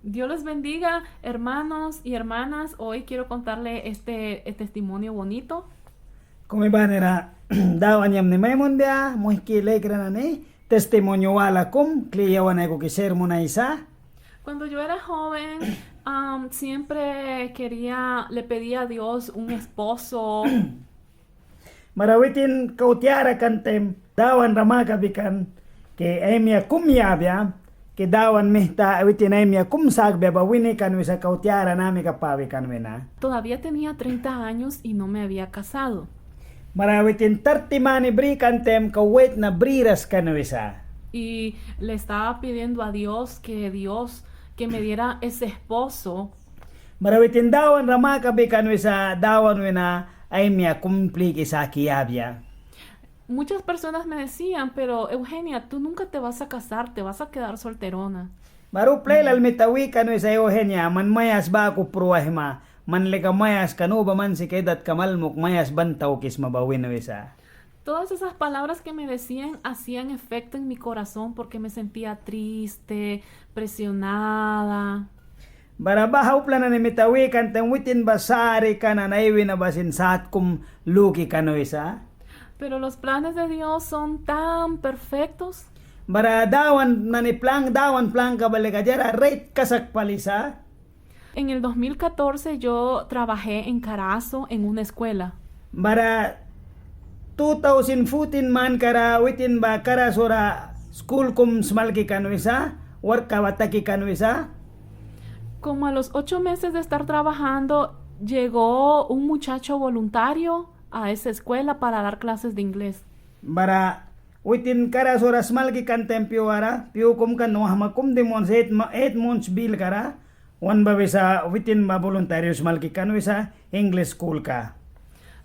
Dios les bendiga, hermanos y hermanas. Hoy quiero contarle este testimonio bonito. Kung iba nila dawan yam ni Maimon dia, muhki lekra na ni, testimonyo wala kum, kliyawan ay ko kiser mo na isa. Cuando yo era joven, siempre le pedía a Dios un esposo. Marawitin kautiara kantem, dawan ramaka bikan, ke emya kumyabya, ke dawan mihta awitin emya kumsagbya ba wini kan wisa kautiara nami kapawi kan wina. Todavía tenía 30 años y no me había casado. Marawitin 30 mani bri kantem kawait na briras kan wisa. Y le estaba pidiendo a Dios que me diera ese esposo. Marawitin dawan ramaka bikan wisa dawan wina emya kumpli kisa kiyabya. Muchas personas me decían, pero Eugenia, tú nunca te vas a casar, te vas a quedar solterona. Baru play lal mitawi kanu sa Eugenia man mayas ba ako pruwahima man lega mayas kanu ba man si kedat kamalmuk mayas bantaw kis mabawin wisa. Todas esas palabras que me decían hacían efecto en mi corazón porque me sentía triste, presionada. Barabahaw plana ni mitawi kan witin basari kanan ay winabasin saat kum luki kanu wisa. Pero los planes de Dios son tan perfectos. Bara dawan dawan plang kabalik ajara rate kasak palisa. En el 2014 yo trabajé en Carazo en una escuela. Bara 2014 man kara witin ba kara sora school kum smalki kanu wisa work kawataki kanu wisa. Como a los 8 meses de estar trabajando, llegó un muchacho voluntario a esa escuela para dar clases de inglés. Bara witin kara soras malki kantem piwara piu kum kan no hamakum demon 8 months bill kara wan ba bisa witin ba voluntarios malki kan wisa English school ka.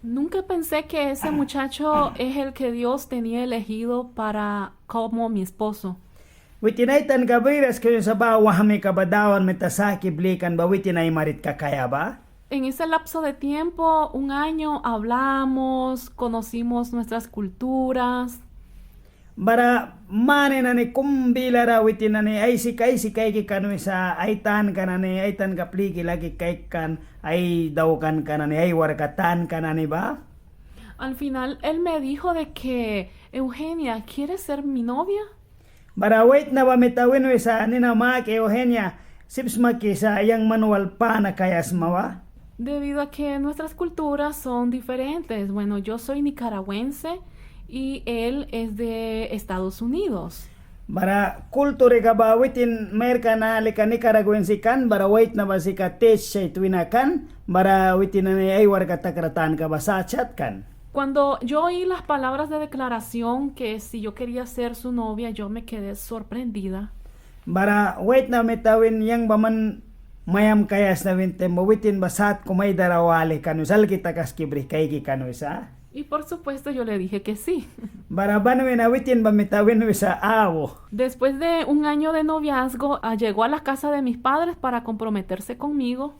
Nunca pensé que ese muchacho es el que Dios tenía elegido para como mi esposo. Witin ay tan kabiras kayo sa ba wahami kabadawan metasaki blikan ba witin ay marit kakaya ba? En ese lapso de tiempo, un año, hablamos, conocimos nuestras culturas. Bara mane na ni kumbilara witin na ni ay sikay ki kanu sa ay tan kanani ay tan kapliki lagi kay kan ay daw kan kanani ay warkatan kanani ba? Al final, él me dijo de que, Eugenia, ¿quieres ser mi novia? Bara wait na ba mitawin sa nina ma ke Eugenia sips makisa yang manual pa na kayas mawa? Debido a que nuestras culturas son diferentes. Bueno, yo soy nicaragüense y él es de Estados Unidos. Bara kulture ka ba witin merka na lika Nicaraguense kan bara wait na ba si ka test siya tuwina kan bara witin na ay warka takratan ka ba sa chat kan. Cuando yo oí las palabras de declaración que si yo quería ser su novia, yo me quedé sorprendida. Bara wait na mitawin yang baman mayam kayas na wintem witin basat kumay darawali kanu sal kita kas kibri kay ki kanu isa. Y por supuesto yo le dije que sí. Bara banawin na witin ba mitawin isa awo. Después de un año de noviazgo, llegó a la casa de mis padres para comprometerse conmigo.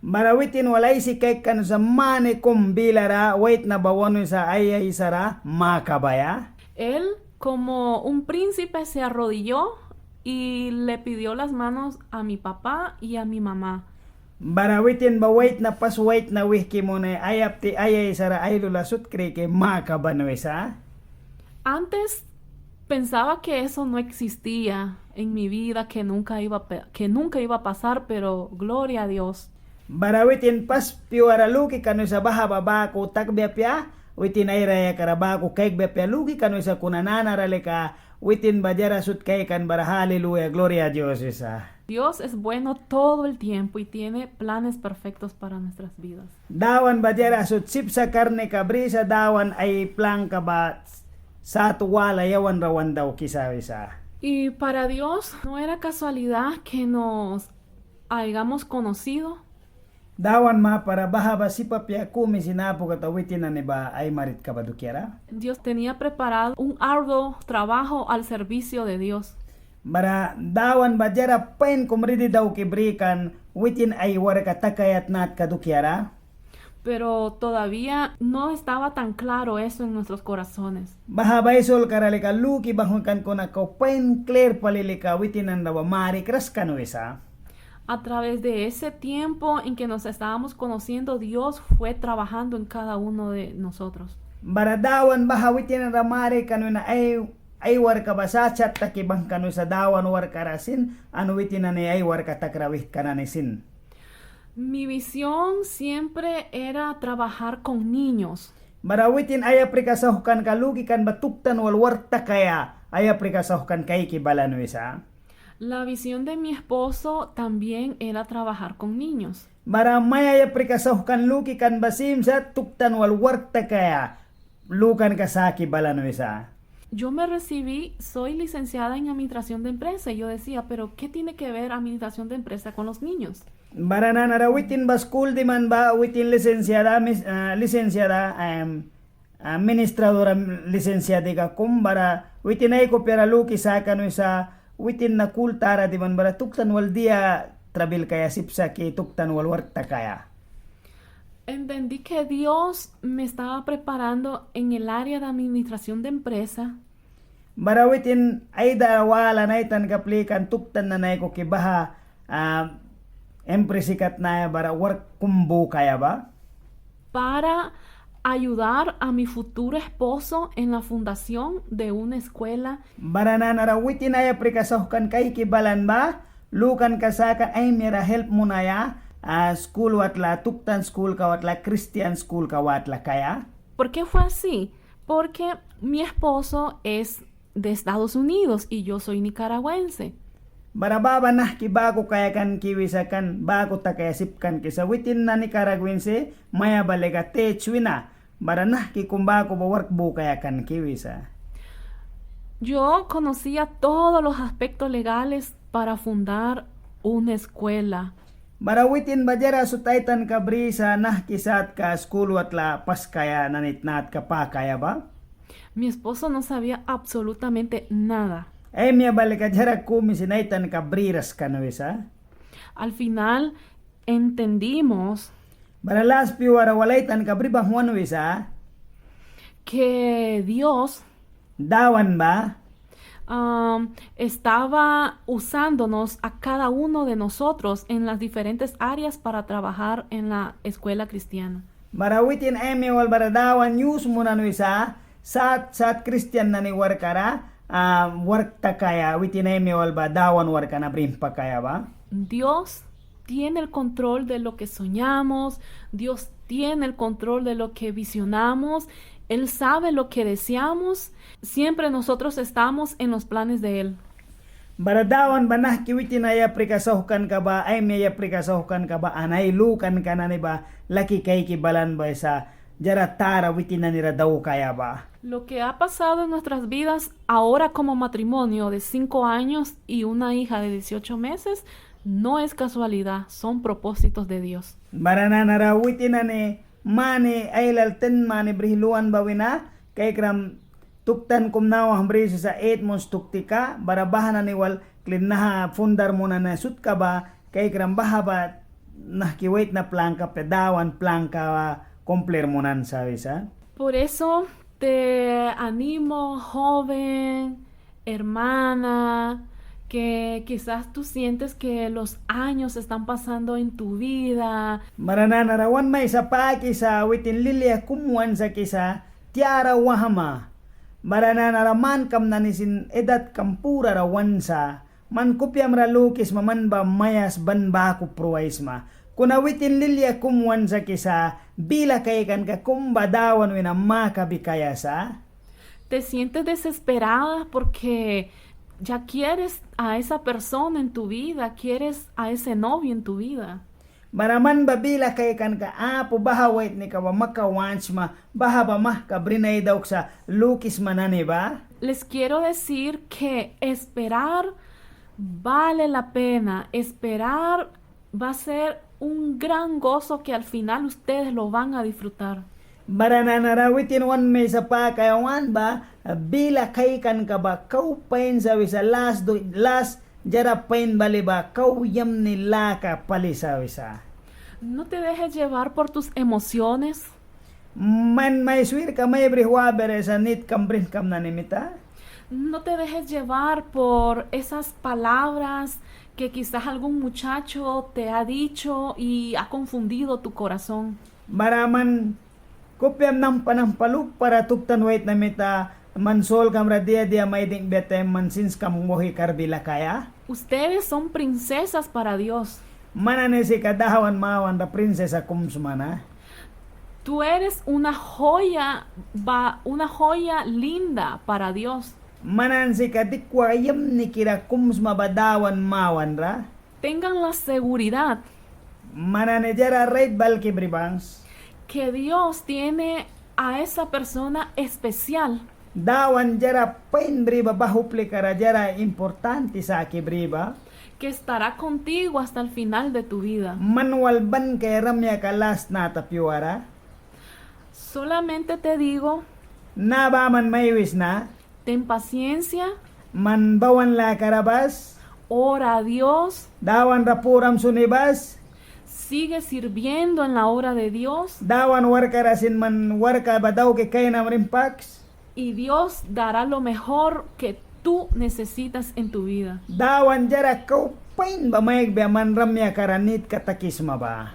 Bara witin walay si kay kanu sa mane kumbilara wait na bawano sa ay sara makabaya. Él, como un príncipe, se arrodilló y le pidió las manos a mi papá y a mi mamá. Bara witin ba wait na pas wait na wihki mo na ayapti ay sara ay lulasut kre ke makabano isa. Antes pensaba que eso no existía en mi vida, que nunca iba a pasar, pero gloria a Dios. Bara witin pas piwara luki kanu sa baha baba ko takbepya witin ay raya karaba ko kay bepya luki kanu sa kunanana raleka witin bajara sut kay kan bara hallelujah gloria a Dios isa. Dios es bueno todo el tiempo y tiene planes perfectos para nuestras vidas. Dawan bajara sut sip sa karne ka brisa dawan ay plan ka ba sa tuwala yawan rawan daw kisa isa. Y para Dios no era casualidad que nos hayamos conocido. Dawan ma para baha ba si papya kumi sinapo katawitin na ni ba ay marit ka ba dukiara? Dios tenía preparado un arduo trabajo al servicio de Dios. Bara dawan bajara pen kumridi daw kibrikan witin ay warka takayat nat kadukiara. Pero todavía no estaba tan claro eso en nuestros corazones. Baha baisol karalika luki bahunkan ko na ko pen clear palilika witin ang dawa mari kras kanu isa. A través de ese tiempo en que nos estábamos conociendo, Dios fue trabajando en cada uno de nosotros. Baradawan bahawitin ramare kanuna ay war ka basachat takibang kanu sa dawan war karasin anuwitin na ay war katakrawit kananisin. Mi visión siempre era trabajar con niños. Barawitin ay aprikasahukan kalugi kan batuktan wal warta kaya ay aprikasahukan kay kibalan wisa. La visión de mi esposo también era trabajar con niños. Baramay ay aprikasahukan lugi kan basim sa tuktan wal warta kaya lukan kasaki balan wisa. Yo me recibí, soy licenciada en administración de empresa y yo decía, pero ¿qué tiene que ver administración de empresa con los niños? Baranan arawitin ba school di man ba witin licenciada administradora licenciada ka kumbara witin ay ko pera luki sa kanu sa witin na kultara di man bara tuktan wal dia trabil kaya sipsa ki tuktan wal warta kaya. Entendí que Dios me estaba preparando en el área de administración de empresa. Barawitin ay dawala na itan kaplikan tuktan na nay ko kibaha empresikat na bara work kumbu kaya ba? Para ayudar a mi futuro esposo en la fundación de una escuela. Baranan arawitin ay aprikasahukan kay kibalan ba? Lukan kasaka ay mira help mo na ya. School watla tuktan school ka watla Christian school ka watla kaya. ¿Por qué fue así? Porque mi esposo es de Estados Unidos y yo soy nicaragüense. Barababa na kibago kaya kan kiwisa kan bago ta kaya sipkan kisa witin na nicaragüense maya balega te chwina baranah ki kumbago ba work bu kaya kan kiwisa. Yo conocía todos los aspectos legales para fundar una escuela. Barawitin bajara sutaitan ka brisa nah kisat ka school watla pas kaya nanitnat ka pa kaya ba? Mi esposo no sabía absolutamente nada. Ay miya balik jara kumi sinaitan ka briras ka nawisa. Al final entendimos Baralas piwara walaitan ka briba huan wisa. que Dios Dawan ba? estaba usándonos a cada uno de nosotros en las diferentes áreas para trabajar en la escuela cristiana. Barawitin emi wal baradawan news muna wisa sat Christian na ni warkara work takaya witin emi wal badawan warkana brimpa kaya ba? Dios tiene el control de lo que soñamos, Dios tiene el control de lo que visionamos, Él sabe lo que deseamos, siempre nosotros estamos en los planes de Él. Baradawan banah kiwitin ay aprikasahukan ka ba ay may aprikasahukan ka ba anay lukan ka na ni ba laki kay kibalan ba sa jara tara witin na nira daw kaya ba? Lo que ha pasado en nuestras vidas ahora como matrimonio de 5 años y una hija de 18 meses no es casualidad, son propósitos de Dios. Barananara witin na ni mani ay lalten mani brihiluan bawina kay kram tuktan kumnaw hambri sa 8 months tuktika barabahan na ni wal klinaha fundar mo na sut ka ba kay kram bahaba nahkiwait na planka pedawan planka kompler mo nan sabi sa. Por eso te animo, joven, hermana, que quizás tú sientes que los años están pasando en tu vida. Marananarawan may sa pa kisa witin lilia kumuan sa kisa tiara wahama. Marananaraman kam nanisin edat kampura rawan sa man kupyam ralukis maman ba mayas banba ku pruwaisma. Kuna witin lilia kumuan sa kisa bila kaikan ka kumbadawan wina makabikaya sa. Te sientes desesperada porque ya quieres a esa persona en tu vida, quieres a ese novio en tu vida. Baraman babila kay kan ka apo bahawait ni ka ba makawans ma bahaba mah ka brinay daw sa lukis manani ba? Les quiero decir que esperar vale la pena. Esperar va a ser un gran gozo que al final ustedes lo van a disfrutar. Barananarawitin wan may sa pa kayawan ba bila kay kan ka ba kau pain sa wisa las jara pain bali ba kau yam nila ka pali sa wisa. No te dejes llevar por tus emociones. Man may swir ka may brihwa bere sa nit kam brin kam nanimita. No te dejes llevar por esas palabras que quizás algún muchacho te ha dicho y ha confundido tu corazón. Maraman kopyam ng panampaluk para tuktan wait na mita mansol kam dia maiding betem mansins kam mohi karbila kaya. Ustedes son princesas para Dios. Manane si kadahawan mawan da prinsesa kumsumana. Tú eres una joya linda para Dios. Manan si kadikwayam ni kira kumsma badawan mawan ra. Tengan la seguridad Manane jara right balki bribangs. que Dios tiene a esa persona especial Dawan jara pain briba bahupli kara jara importante sa ki briba. que estará contigo hasta el final de tu vida. Manual ban kay ramya kalas na tapiwara. Solamente te digo, Nabaman maywis na. ten paciencia, Man bawan la karabas. ora a Dios, Dawan rapuram sunibas. sigue sirviendo en la obra de Dios Dawan warkarasin man warka badaw ke kay na rimpax. y Dios dará lo mejor que tú necesitas en tu vida. Dawan jara kau pain ba mayag ba man ramya karanit katakis ba.